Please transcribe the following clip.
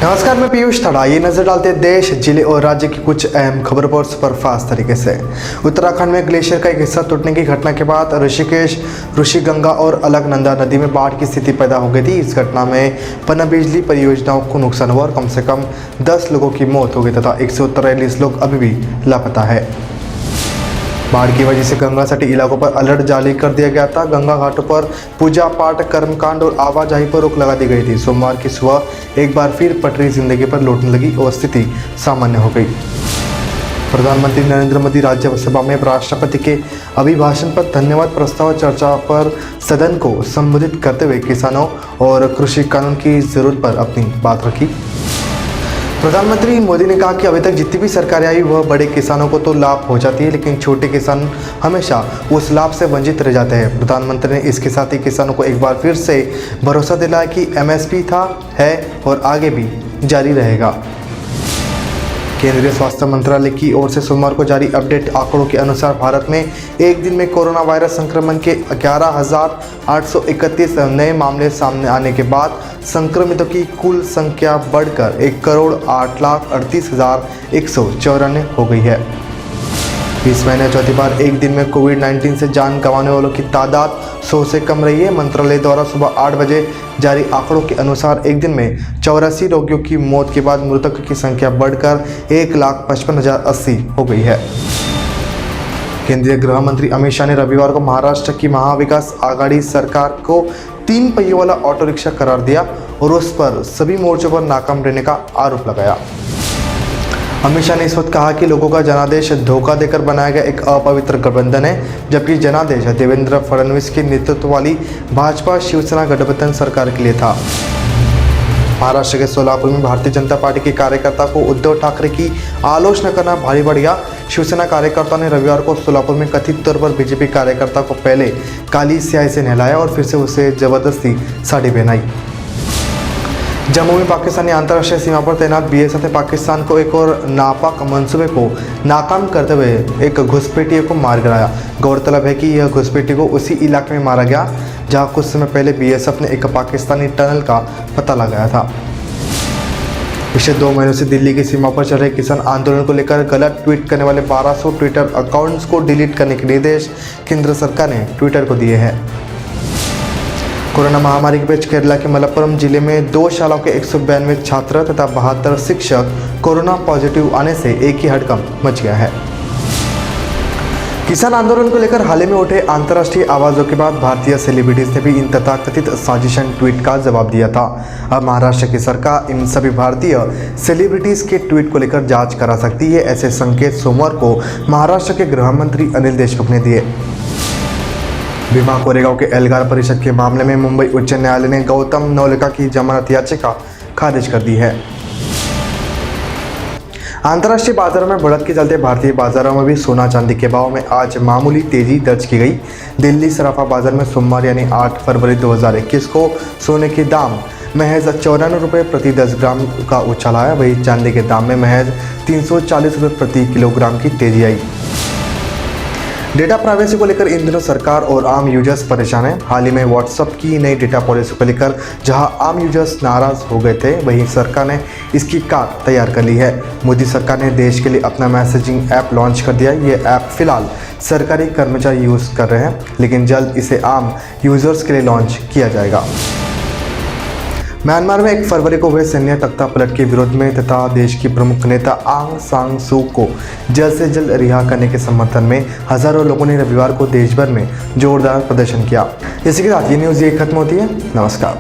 नमस्कार, मैं पीयूष थड़ा। ये नजर डालते हैं देश, जिले और राज्य की कुछ अहम खबरों पर सुपरफास्ट तरीके से। उत्तराखंड में ग्लेशियर का एक हिस्सा टूटने की घटना के बाद ऋषिकेश, ऋषिगंगा और अलकनंदा नदी में बाढ़ की स्थिति पैदा हो गई थी। इस घटना में पनबिजली परियोजनाओं को नुकसान हुआ और कम से कम 10 लोगों की मौत हो गई तथा 143 लोग अभी भी लापता है। बाढ़ की वजह से गंगा सटी इलाकों पर अलर्ट जारी कर दिया गया था। गंगा घाटों पर पूजा पाठ, कर्मकांड और आवाजाही पर रोक लगा दी गई थी। सोमवार की सुबह एक बार फिर पटरी जिंदगी पर लौटने लगी और स्थिति सामान्य हो गई। प्रधानमंत्री नरेंद्र मोदी राज्यसभा में राष्ट्रपति के अभिभाषण पर धन्यवाद प्रस्ताव चर्चा पर सदन को संबोधित करते हुए किसानों और कृषि कानून की जरूरत पर अपनी बात रखी। प्रधानमंत्री मोदी ने कहा कि अभी तक जितनी भी सरकारें आई वह बड़े किसानों को तो लाभ पहुंचाती है, लेकिन छोटे किसान हमेशा उस लाभ से वंचित रह जाते हैं। प्रधानमंत्री ने इसके साथ ही किसानों को एक बार फिर से भरोसा दिलाया कि एमएसपी था, है और आगे भी जारी रहेगा। केंद्रीय स्वास्थ्य मंत्रालय की ओर से सोमवार को जारी अपडेट आंकड़ों के अनुसार भारत में एक दिन में कोरोना वायरस संक्रमण के 11,831 नए मामले सामने आने के बाद संक्रमितों की कुल संख्या बढ़कर 1,38,38,194 हो गई है। इस महीने चौथी बार एक दिन में कोविड-19 से जान गंवाने वालों की तादाद 100 से कम रही है। मंत्रालय द्वारा सुबह 8 बजे जारी आंकड़ों के अनुसार एक दिन में 84 रोगियों की मौत के बाद मृतकों की संख्या बढ़कर 1,55,080 हो गई है। केंद्रीय गृह मंत्री अमित शाह ने रविवार को महाराष्ट्र की महाविकास आघाड़ी सरकार को 3 पहियों वाला ऑटो रिक्शा करार दिया और उस पर सभी मोर्चों पर नाकाम रहने का आरोप लगाया। अमित शाह ने इस वक्त कहा कि लोगों का जनादेश धोखा देकर बनाया गया एक अपवित्र गठबंधन है, जबकि जनादेश देवेंद्र फडणवीस के नेतृत्व वाली भाजपा शिवसेना गठबंधन सरकार के लिए था। महाराष्ट्र के सोलापुर में भारतीय जनता पार्टी के कार्यकर्ता को उद्धव ठाकरे की आलोचना करना भारी बढ़ गया। शिवसेना कार्यकर्ताओं ने रविवार को सोलापुर में कथित तौर पर बीजेपी कार्यकर्ता को पहले काली स्याही से नहलाया और फिर से उसे जबरदस्ती साड़ी पहनाई। जम्मू में पाकिस्तानी अंतर्राष्ट्रीय सीमा पर तैनात बीएसएफ ने पाकिस्तान को एक और नापाक मंसूबे को नाकाम करते हुए एक घुसपैठिए को मार गिराया। गौरतलब है कि यह घुसपैठी को उसी इलाके में मारा गया जहां कुछ समय पहले बीएसएफ ने एक पाकिस्तानी टनल का पता लगाया था। पिछले 2 महीनों से दिल्ली की सीमा पर चल रहे किसान आंदोलन को लेकर गलत ट्वीट करने वाले 1200 ट्विटर अकाउंट्स को डिलीट करने के निर्देश केंद्र सरकार ने ट्विटर को दिए हैं। कोरोना महामारी के बीच केरला के मलप्पुरम जिले में 2 शालाओं के 192 छात्र तथा 72 शिक्षक कोरोना पॉजिटिव आने से एक ही हड़कंप मच गया है। किसान आंदोलन को लेकर हाल ही में उठे अंतर्राष्ट्रीय आवाजों के बाद भारतीय सेलिब्रिटीज ने भी इन तथाकथित साजिशन ट्वीट का जवाब दिया था। अब महाराष्ट्र की सरकार इन सभी भारतीय सेलिब्रिटीज के ट्वीट को लेकर जांच करा सकती है। ऐसे संकेत सोमवार को महाराष्ट्र के गृह मंत्री अनिल देशमुख ने दिए। भीमा कोरेगांव के एल्गार परिषद के मामले में मुंबई उच्च न्यायालय ने गौतम नवलखा की जमानत याचिका खारिज कर दी है। अंतर्राष्ट्रीय बाजारों में बढ़त के चलते भारतीय बाजारों में भी सोना चांदी के भाव में आज मामूली तेजी दर्ज की गई। दिल्ली सराफा बाजार में सोमवार यानी 8 फरवरी 2021 को सोने के दाम महज 94 रुपये प्रति 10 ग्राम का उछाल आया। वहीं चांदी के दाम में महज 340 रुपये प्रति किलोग्राम की तेजी आई। डेटा प्राइवेसी को लेकर इन दिनों सरकार और आम यूजर्स परेशान हैं। हाल ही में व्हाट्सएप की नई डेटा पॉलिसी को लेकर जहां आम यूजर्स नाराज हो गए थे, वहीं सरकार ने इसकी कार तैयार कर ली है। मोदी सरकार ने देश के लिए अपना मैसेजिंग ऐप लॉन्च कर दिया। ये ऐप फिलहाल सरकारी कर्मचारी यूज़ कर रहे हैं, लेकिन जल्द इसे आम यूजर्स के लिए लॉन्च किया जाएगा। म्यांमार में 1 फरवरी को हुए सैन्य तख्तापलट के विरोध में तथा देश की प्रमुख नेता आंग सान सू को जल्द से जल्द रिहा करने के समर्थन में हजारों लोगों ने रविवार को देश भर में जोरदार प्रदर्शन किया। इसी के साथ ये न्यूज़ खत्म होती है। नमस्कार।